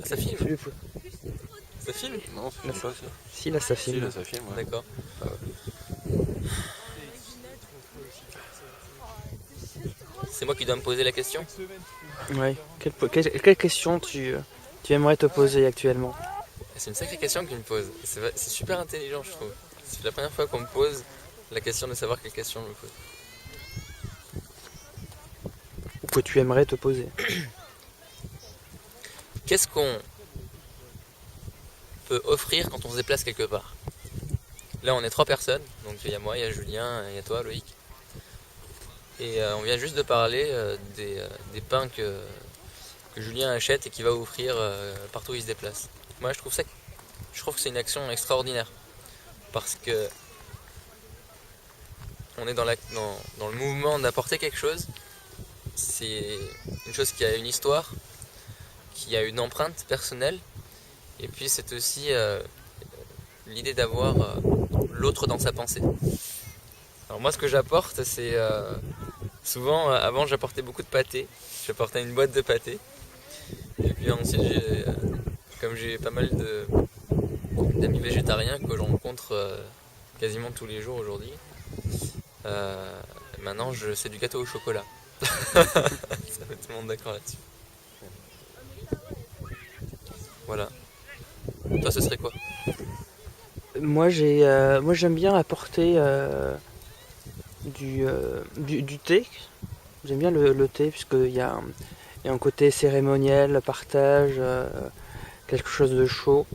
ça filme. Ça filme? Non, ça filme pas ça. Si, là ça filme. Si, là ça filme, ouais. D'accord. C'est moi qui dois me poser la question? Ouais. Quelle question tu aimerais te poser actuellement? C'est une sacrée question que tu me poses. C'est super intelligent, je trouve. C'est la première fois qu'on me pose la question de savoir quelle question je me pose. Ou que tu aimerais te poser? Qu'est-ce qu'on peut offrir quand on se déplace quelque part? Là, on est 3 personnes. Donc il y a moi, il y a Julien, et il y a toi, Loïc. Et on vient juste de parler des pains que Julien achète et qu'il va offrir partout où il se déplace. Moi, je trouve que c'est une action extraordinaire. Parce que on est dans le mouvement d'apporter quelque chose. C'est une chose qui a une histoire, qui a une empreinte personnelle. Et puis c'est aussi l'idée d'avoir l'autre dans sa pensée. Alors moi, ce que j'apporte, c'est souvent, avant j'apportais beaucoup de pâté. J'apportais une boîte de pâté. Et puis ensuite, comme j'ai pas mal d'amis végétariens que je rencontre quasiment tous les jours aujourd'hui, maintenant c'est du gâteau au chocolat. Ça met tout le monde d'accord là-dessus. Voilà. Toi, ce serait quoi? Moi j'aime bien apporter du thé. J'aime bien le thé puisqu'il y a un côté cérémoniel, partage, quelque chose de chaud.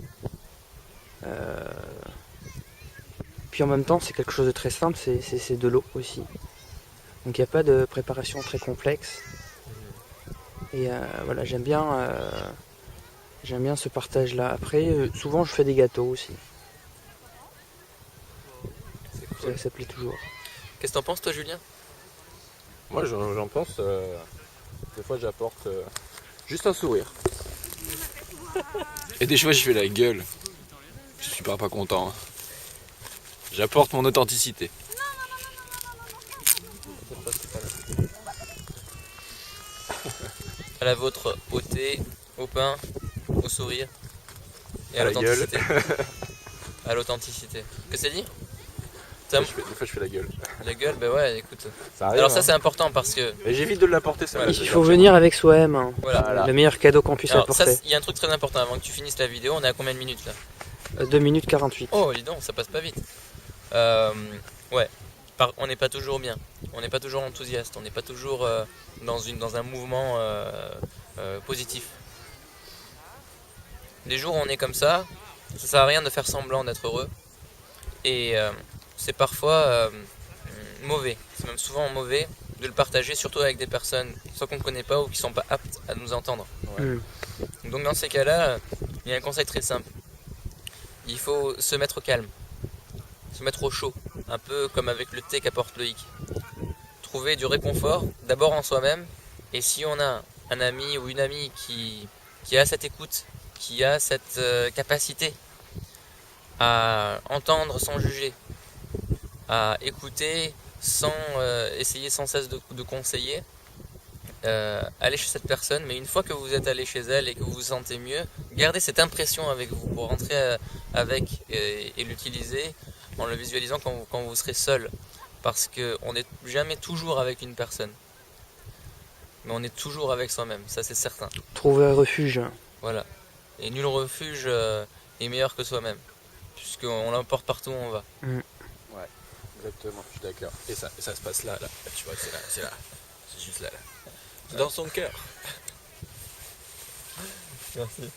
Puis en même temps c'est quelque chose de très simple, c'est de l'eau aussi. Donc il n'y a pas de préparation très complexe. Et voilà, j'aime bien ce partage-là. Après, souvent je fais des gâteaux aussi. C'est cool. Ça plaît toujours. Qu'est-ce que t'en penses, toi, Julien? Moi j'en pense, des fois j'apporte juste un sourire. Et des fois je fais la gueule. Je suis pas content. Hein. J'apporte mon authenticité. À la vôtre, au thé, au pain, au sourire et à À la gueule. l'authenticité. À l'authenticité. Que c'est dit? Des fois je fais la gueule. La gueule, bah ouais, écoute. Ça arrive, Alors ça hein. c'est important parce que... Et j'évite de l'apporter ça. Il faut venir avec soi-même. Hein. Voilà. Le meilleur cadeau qu'on puisse Alors ça, apporter. il y a un truc très important avant que tu finisses la vidéo. On est à combien de minutes là? 2 minutes 48. Oh, dis donc, ça passe pas vite. Ouais, on n'est pas toujours bien. On n'est pas toujours enthousiaste. On n'est pas toujours dans un mouvement positif. Les jours où on est comme ça sert à rien de faire semblant d'être heureux. Et c'est parfois mauvais. C'est même souvent mauvais de le partager, surtout avec des personnes soit qu'on ne connaît pas ou qui ne sont pas aptes à nous entendre. Ouais. Donc dans ces cas-là, il y a un conseil très simple. Il faut se mettre au calme, se mettre au chaud, un peu comme avec le thé qu'apporte Loïc. Trouver du réconfort, d'abord en soi-même, et si on a un ami ou une amie qui a cette écoute, qui a cette capacité à entendre sans juger, à écouter sans essayer sans cesse de conseiller, allez chez cette personne, mais une fois que vous êtes allé chez elle et que vous vous sentez mieux, gardez cette impression avec vous pour rentrer avec et l'utiliser en le visualisant quand vous serez seul. Parce qu'on n'est jamais toujours avec une personne, mais on est toujours avec soi-même, ça c'est certain. Trouver un refuge. Voilà. Et nul refuge est meilleur que soi-même, puisqu'on l'emporte partout où on va. Ouais, exactement, je suis d'accord. Et ça se passe là. Tu vois, c'est là. C'est juste là. C'est dans son cœur. Merci.